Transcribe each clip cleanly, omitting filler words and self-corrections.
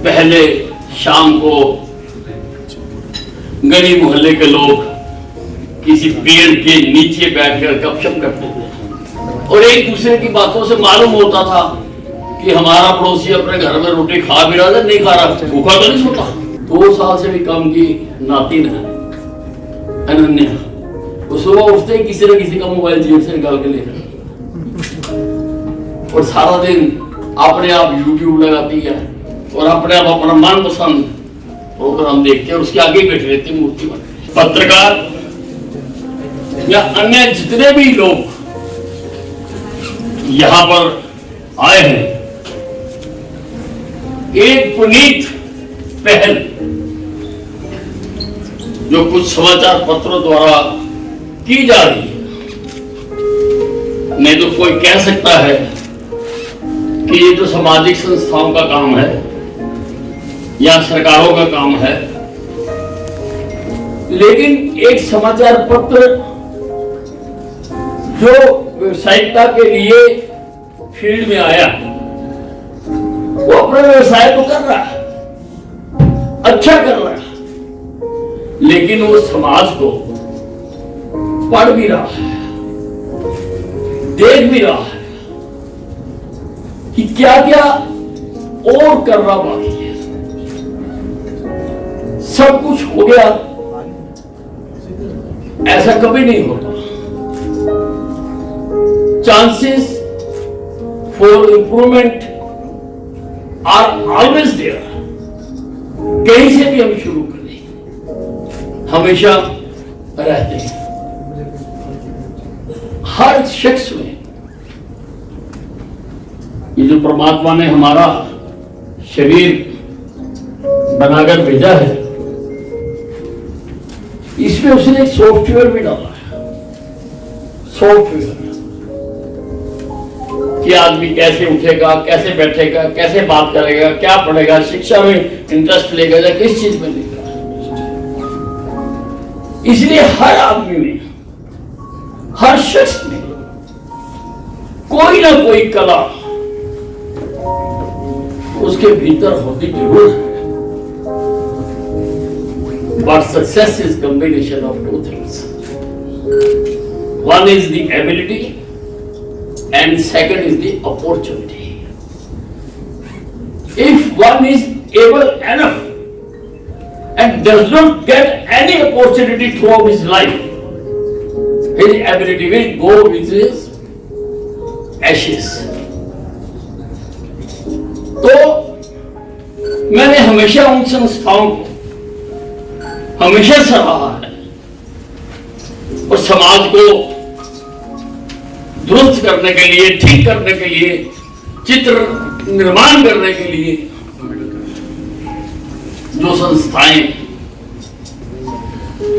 पहले शाम को गली मोहल्ले के लोग किसी पेड़ के नीचे बैठकर गपशप करते थे और एक दूसरे की बातों से मालूम होता था कि हमारा पड़ोसी अपने घर में रोटी खा भी रहा था, नहीं खा रहा, भूखा तो नहीं सोता। 2 साल से भी कम की नातिन है अनन्या, वो सुबह उठते ही किसी न किसी का मोबाइल जेब से निकाल के ले रहा और सारा दिन अपने आप यूट्यूब लगाती है और अपने आप अपना मनपसंद प्रोग्राम देखते हैं और उसके आगे बैठे रहते हैं मूर्ति बन। पत्रकार या अन्य जितने भी लोग यहां पर आए हैं, एक पुनीत पहल जो कुछ समाचार पत्रों द्वारा की जा रही है, नहीं तो कोई कह सकता है कि ये तो सामाजिक संस्थाओं का काम है या सरकारों का काम है, लेकिन एक समाचार पत्र जो व्यवसायिकता के लिए फील्ड में आया वो अपना व्यवसाय तो कर रहा है, अच्छा कर रहा है, लेकिन वो समाज को पढ़ भी रहा है, देख भी रहा है कि क्या क्या और करना बाकी है। सब कुछ हो गया ऐसा कभी नहीं होता। Chances for improvement are always there. कहीं से भी हम शुरू करें हमेशा रहते हैं। हर शख्स में ये जो परमात्मा ने हमारा शरीर बनाकर भेजा है, इसमें उसने एक सॉफ्टवेयर भी डाला है। सॉफ्टवेयर कि आदमी कैसे उठेगा, कैसे बैठेगा, कैसे बात करेगा, क्या पढ़ेगा, शिक्षा में इंटरेस्ट लेगा या किस चीज में लेगा। इसलिए हर आदमी में, हर शख्स में कोई ना कोई कला उसके भीतर होती जरूर है। But success is combination of 2 things. One is the ability and second is the opportunity. If one is able enough and does not get any opportunity throughout his life, his ability will go with his ashes. तो मैंने हमेशा उन संस्थाओं को हमेशा सराहा है और समाज को दुरुस्त करने के लिए, ठीक करने के लिए, चित्र निर्माण करने के लिए जो संस्थाएं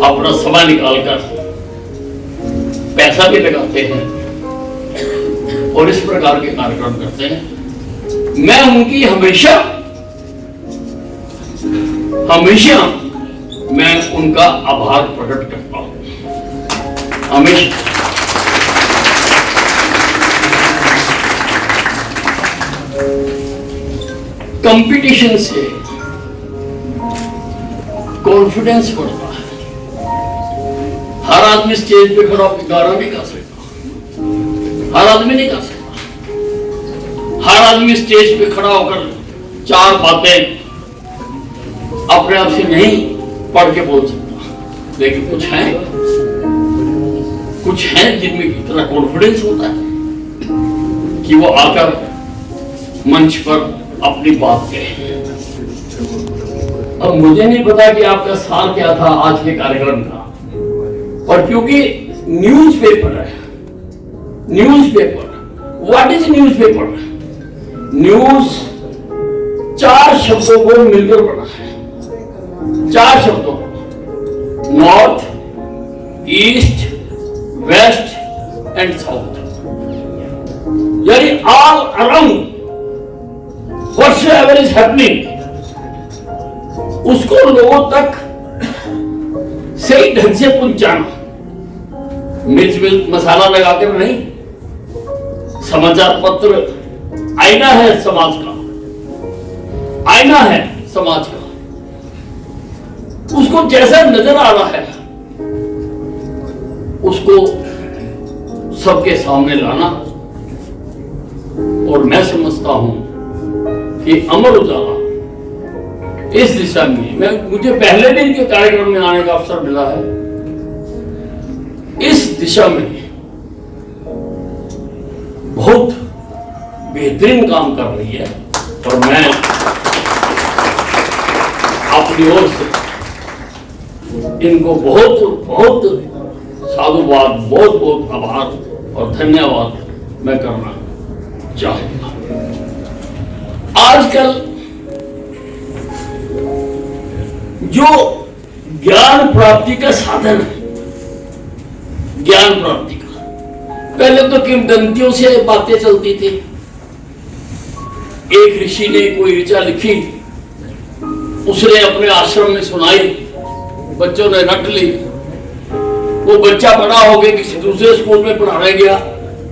अपना समय निकालकर पैसा भी लगाते हैं और इस प्रकार के कार्यक्रम करते हैं, मैं उनकी हमेशा मैं उनका आभार प्रकट करता हूं। हमेशा कंपटीशन से कॉन्फिडेंस बढ़ता है। हर आदमी स्टेज पे खड़ा होकर गाना नहीं गा सकता, हर आदमी नहीं गा सकता। हर आदमी स्टेज पे खड़ा होकर 4 बातें अपने आप से नहीं पढ़ के बोल सकता, लेकिन कुछ हैं जिनमें इतना कॉन्फिडेंस होता है कि वो आकर मंच पर अपनी बात कहे। अब मुझे नहीं पता कि आपका साल क्या था आज के कार्यक्रम का, और क्योंकि न्यूज़पेपर है, newspaper, what is newspaper? News 4 शब्दों को मिलकर बना है, 4 शब्दों, north, east, west and south, यानी all around whatever is happening, उसको लोगों तक सही ढंग से पहुंचाना। मिर्च मसाला लगाकर नहीं। समाचार पत्र आईना है, समाज का आईना है, समाज का, उसको जैसा नजर आ रहा है उसको सबके सामने लाना। और मैं समझता हूं कि अमर उजाला इस दिशा में, मुझे पहले दिन के कार्यक्रम में आने का अवसर मिला है, इस दिशा में बहुत बेहतरीन काम कर रही है। और मैं अपनी ओर से इनको बहुत बहुत साधुवाद, बहुत बहुत आभार और धन्यवाद मैं करना चाहूंगा। आजकल जो ज्ञान प्राप्ति का साधन है, ज्ञान प्राप्ति का, पहले तो किंवदंतियों से बातें चलती थी। एक ऋषि ने कोई ऋचा लिखी, उसने अपने आश्रम में सुनाई, बच्चों ने रट ली। वो बच्चा बड़ा हो गया, किसी दूसरे स्कूल में पढ़ाने गया,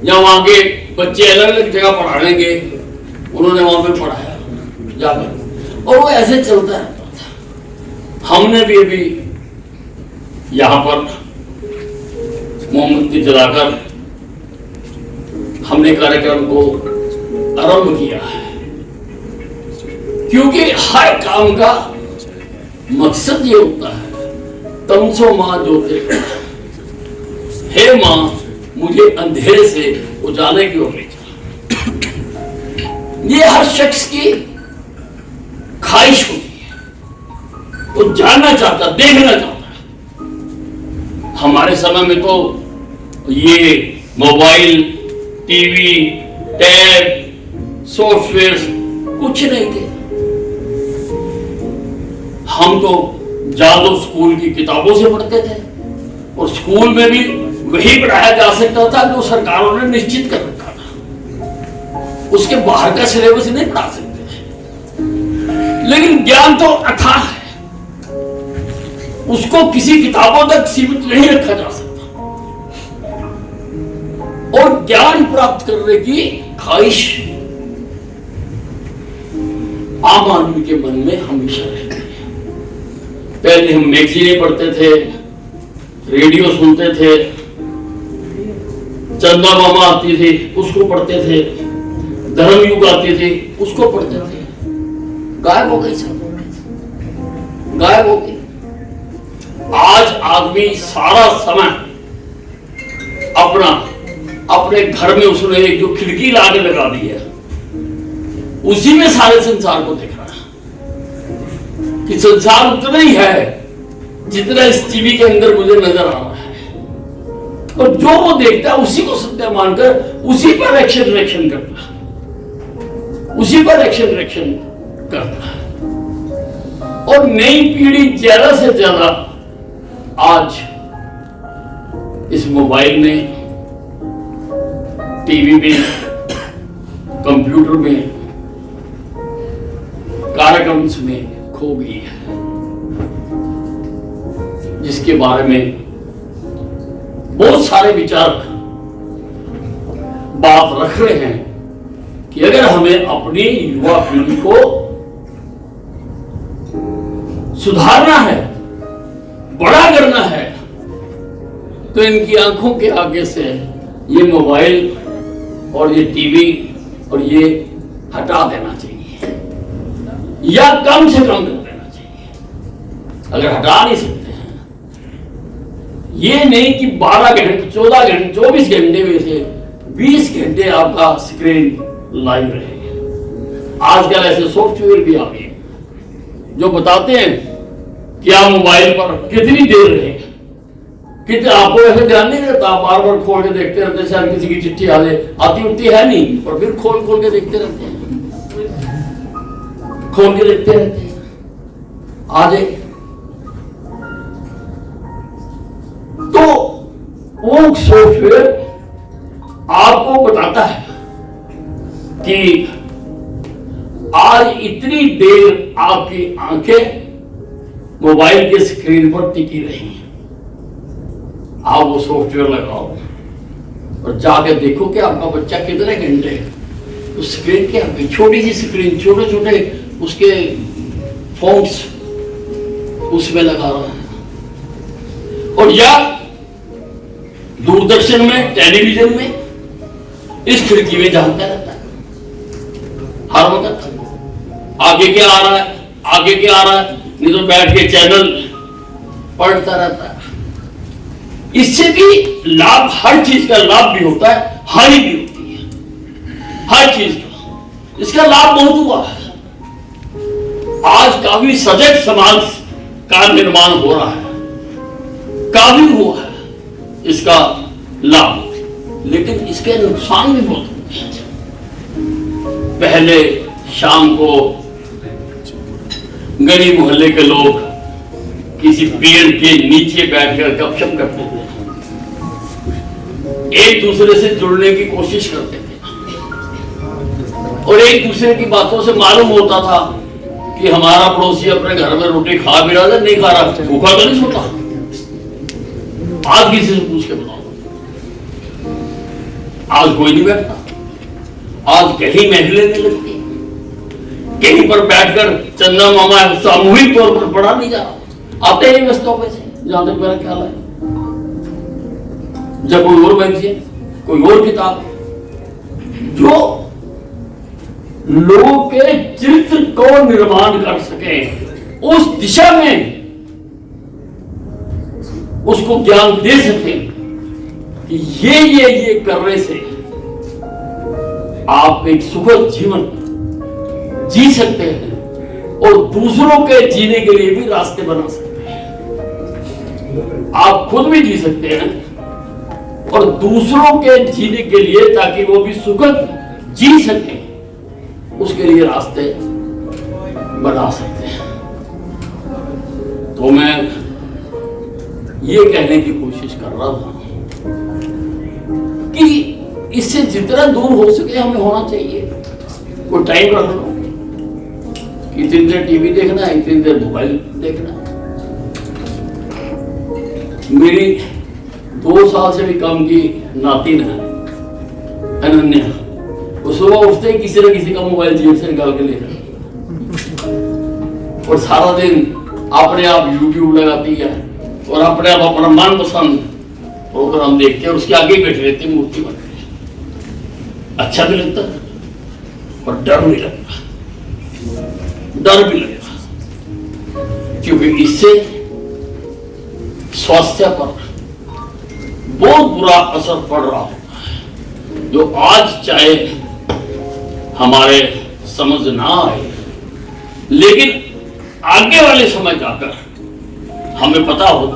या वहां के बच्चे अलग अलग जगह पढ़ाने गए, उन्होंने वहां पे पढ़ाया जाकर, और वो ऐसे चलता रहता था। हमने भी अभी यहां पर मोमबत्ती जलाकर हमने कार्यक्रम को आरंभ किया है, क्योंकि हर काम का मकसद ये होता है, तमसो मां ज्योतिर्गमय, हे मां मुझे अंधेरे से उजाले की ओर ले चला। ये हर शख्स की ख्वाहिश होती है, वो जानना चाहता, देखना चाहता है। हमारे समय में तो ये मोबाइल, टीवी, टैब, सॉफ्टवेयर कुछ नहीं थे। हम तो जादू स्कूल की किताबों से पढ़ते थे, और स्कूल में भी वही पढ़ाया जा सकता था जो सरकारों ने निश्चित कर रखा था, उसके बाहर का सिलेबस नहीं पढ़ा सकते थे। लेकिन ज्ञान तो अथाह है, उसको किसी किताबों तक सीमित नहीं रखा जा सकता, और ज्ञान प्राप्त करने की ख्वाहिश आम आदमी के मन में हमेशा रहती है। पहले हम मैगजीनें पढ़ते थे, रेडियो सुनते थे, चंदा मामा आती थी उसको पढ़ते थे, धर्मयुग आती थी उसको पढ़ते थे। गायब हो गई, सब गायब हो गई। आज आदमी सारा समय अपने घर में उसने एक जो खिड़की लाके लगा दी है, उसी में सारे संसार को देख रहा है कि संसार उतना ही है जितना इस टीवी के अंदर मुझे नजर आ रहा है, और जो वो देखता है उसी को सत्य मानकर उसी पर एक्शन रिएक्शन करता है, उसी पर एक्शन रिएक्शन करता है। और नई पीढ़ी ज्यादा से ज्यादा आज इस मोबाइल में, टीवी में, कंप्यूटर में, कार्यक्रम में खो गई है, जिसके बारे में बहुत सारे विचारक बात रख रहे हैं कि अगर हमें अपनी युवा पीढ़ी को सुधारना है, बड़ा करना है, तो इनकी आंखों के आगे से ये मोबाइल और ये टीवी और ये हटा देना चाहिए, या कम से कम कर देना चाहिए। अगर हटा नहीं सकते हैं, ये नहीं कि 12 घंटे, 14 घंटे, 24 घंटे में से 20 घंटे आपका स्क्रीन लाइव रहेगा। आजकल ऐसे सॉफ्टवेयर भी आ गए जो बताते हैं कि आप मोबाइल पर कितनी देर रहे, कितने, आपको ऐसे ध्यान नहीं रहता, आप बार बार खोल के देखते रहते, शायद किसी की चिट्ठी आती उठती है नहीं, और फिर खोल के देखते रहते हैं, खोल के देखते रहते हैं, आ जाए तो वो सॉफ्टवेयर आपको बताता है कि आज इतनी देर आपकी आंखें मोबाइल के स्क्रीन पर टिकी रही। आप वो सॉफ्टवेयर लगाओ और जाके देखो कि आपका बच्चा कितने घंटे उस स्क्रीन के आगे, छोटी सी स्क्रीन, छोटे छोटे उसके फोन्स उसमें लगा रहा है, और या दूरदर्शन में, टेलीविजन में इस खिड़की में झांकता रहता है हर वक्त। आगे क्या आ रहा है, आगे क्या आ रहा है, नहीं तो बैठ के चैनल पढ़ता रहता है। इससे भी लाभ, हर चीज का लाभ भी होता है, हानि भी होती है हर चीज का। इसका लाभ बहुत हुआ है, आज काफी सजग समाज का निर्माण हो रहा है, काफी हुआ है इसका लाभ, लेकिन इसके नुकसान भी बहुत होते हैं। पहले शाम को गली मोहल्ले के लोग किसी पेड़ के नीचे बैठकर गपशप करते थे, एक दूसरे से जुड़ने की कोशिश करते थे, और एक दूसरे की बातों से मालूम होता था कि हमारा पड़ोसी अपने घर में रोटी खा भी रहा है, नहीं खा रहा, भूखा तो नहीं सोता। आज किसी से पूछ के बताओ, आज कोई नहीं बैठता। आज कहीं महफिलें नहीं लगती, कहीं पर बैठकर चंदा मामा सामूहिक तौर पर पढ़ा नहीं जा रहा, आते ही व्यस्तों पे से, जहां तक मेरा ख्याल है। जब कोई और बच्चे, कोई और किताब जो लोगों के चरित्र को निर्माण कर सके, उस दिशा में उसको ज्ञान दे सके कि ये करने से आप एक सुखद जीवन जी सकते हैं और दूसरों के जीने के लिए भी रास्ते बना सकते हैं। आप खुद भी जी सकते हैं और दूसरों के जीने के लिए, ताकि वो भी सुखद जी सके, उसके लिए रास्ते बना सकते हैं। तो मैं ये कहने की कोशिश कर रहा था कि इससे जितना दूर हो सके हमें होना चाहिए। कोई टाइम रख लो, इतनी देर टीवी देखना है, इतनी देर मोबाइल देखना है। मेरी 2 साल से भी कम की नातिन है अनन्या, वो सुबह उठते ही किसी न किसी का मोबाइल जेब से निकाल के ले रही और सारा दिन अपने आप यूट्यूब लगाती है और अपने आप अपना मनपसंद प्रोग्राम देखते हैं और उसके आगे बैठे रहते, मूर्ति बन रही। अच्छा भी लगता है और डर भी लगता, डर भी लगेगा, क्योंकि इससे स्वास्थ्य पर बहुत बुरा असर पड़ रहा होता है, जो आज चाहे हमारे समझ ना आए, लेकिन आगे वाले समय जाकर हमें पता हो,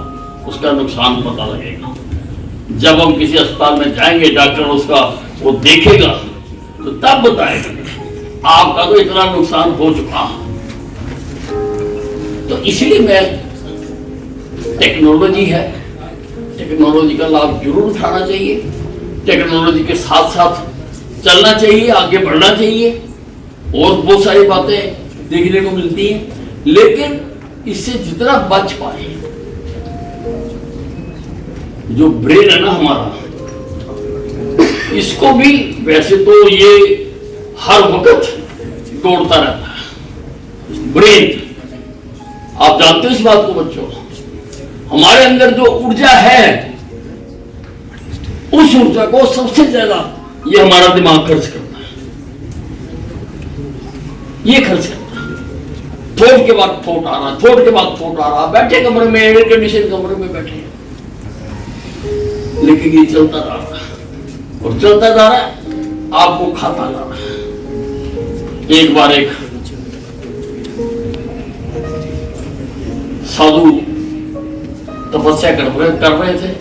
उसका नुकसान पता लगेगा। जब हम किसी अस्पताल में जाएंगे, डॉक्टर उसका वो देखेगा तो तब बताएगा आपका तो इतना नुकसान हो चुका। तो इसलिए मैं, टेक्नोलॉजी है, टेक्नोलॉजी का लाभ जरूर उठाना चाहिए, टेक्नोलॉजी के साथ साथ चलना चाहिए, आगे बढ़ना चाहिए, और बहुत सारी बातें देखने को मिलती हैं, लेकिन इससे जितना बच पाए, जो ब्रेन है ना हमारा, इसको भी वैसे तो ये हर वक्त तोड़ता रहता है ब्रेन। आप जानते हो इस बात को बच्चों, हमारे अंदर जो ऊर्जा है, उस ऊर्जा को सबसे ज्यादा ये हमारा दिमाग खर्च करता है, ये खर्च करता है। थोट के बाद थोट आ रहा, थोट के बाद थोट आ रहा, बैठे कमरे में, एयर कंडीशन कमरे में बैठे, लेकिन ये चलता जा रहा है और चलता जा रहा है, आपको खाता जा रहा है। एक बार एक साधु तपस्या कर रहे थे,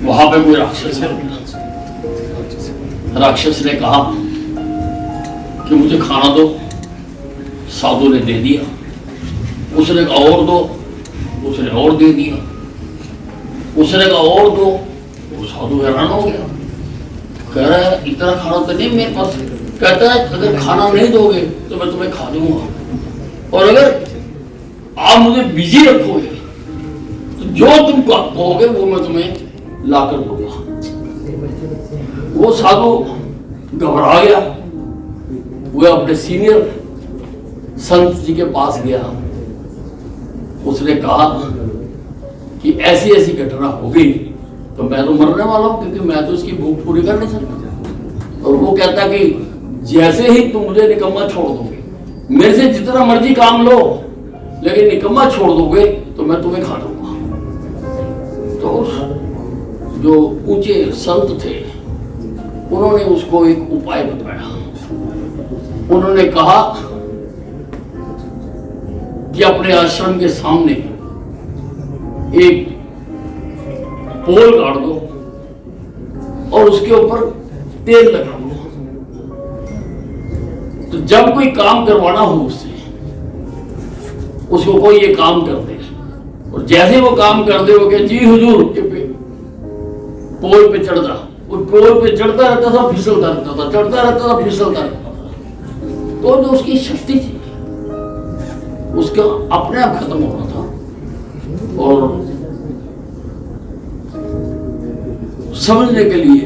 वहां पे कोई राक्षस है। राक्षस ने कहा कि मुझे खाना दो, साधु ने दे दिया। उसने कहा और दो, उसने और दे दिया। उसने कहा और दो, वो साधु हैरान हो गया, कह रहा है इतना खाना तो नहीं मेरे पास। कहता है अगर खाना नहीं दोगे तो मैं तुम्हें खा दूंगा, और अगर आप मुझे बिजी रखोगे तो जो तुम कहोगे वो मैं तुम्हें लाकर दूंगा। वो साधु घबरा गया, वो अपने सीनियर संत जी के पास गया, उसने कहा कि ऐसी ऐसी घटना हो गई तो मैं तो मरने वाला हूं, क्योंकि मैं तो इसकी भूख पूरी कर नहीं सकता। और वो कहता कि जैसे ही तुम मुझे निकम्मा छोड़ दोगे, मेरे से जितना मर्जी काम लो, लेकिन निकम्मा छोड़ दोगे तो मैं तुम्हें खा लूंगा। तो जो ऊंचे संत थे उन्होंने उसको एक उपाय बताया। उन्होंने कहा कि अपने आश्रम के सामने एक पोल काट दो और उसके ऊपर तेल लगा दो, तो जब कोई काम करवाना हो उसको कोई ये काम कर दे, और जैसे वो काम कर दे वो कहे जी हुजूर के पे पोल पे चढ़ जा। वो पोल पे चढ़ता रहता था, फिसलता रहता था, चढ़ता रहता था, फिसलता रहता था। तो जो उसकी शक्ति थी उसका अपने आप खत्म होना था। और समझने के लिए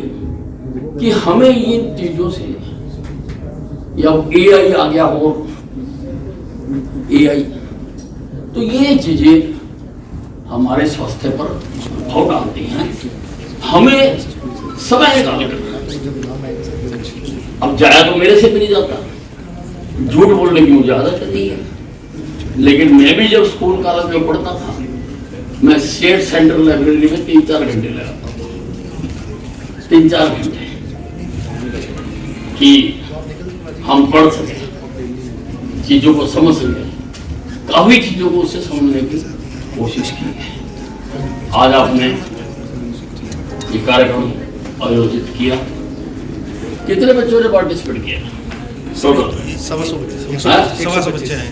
कि हमें इन चीजों से, या एआई आ गया हो, एआई, तो ये चीजें हमारे स्वास्थ्य पर प्रभाव डालती हैं। हमें समय निकालना है। अब जाया तो मेरे से भी नहीं जाता, झूठ बोलने की मुझे आदत नहीं है, लेकिन मैं भी जब स्कूल कॉलेज में पढ़ता था, मैं स्टेट सेंट्रल लाइब्रेरी में 3-4 घंटे लगाता था, 3-4 घंटे, कि हम पढ़ सके, चीजों को समझ सके। काफी चीजों को उससे समझने की कोशिश की है। आज आपने ये कार्यक्रम आयोजित किया, कितने बच्चों ने पार्टिसिपेट किया? 100 सवा सौ बच्चे हैं।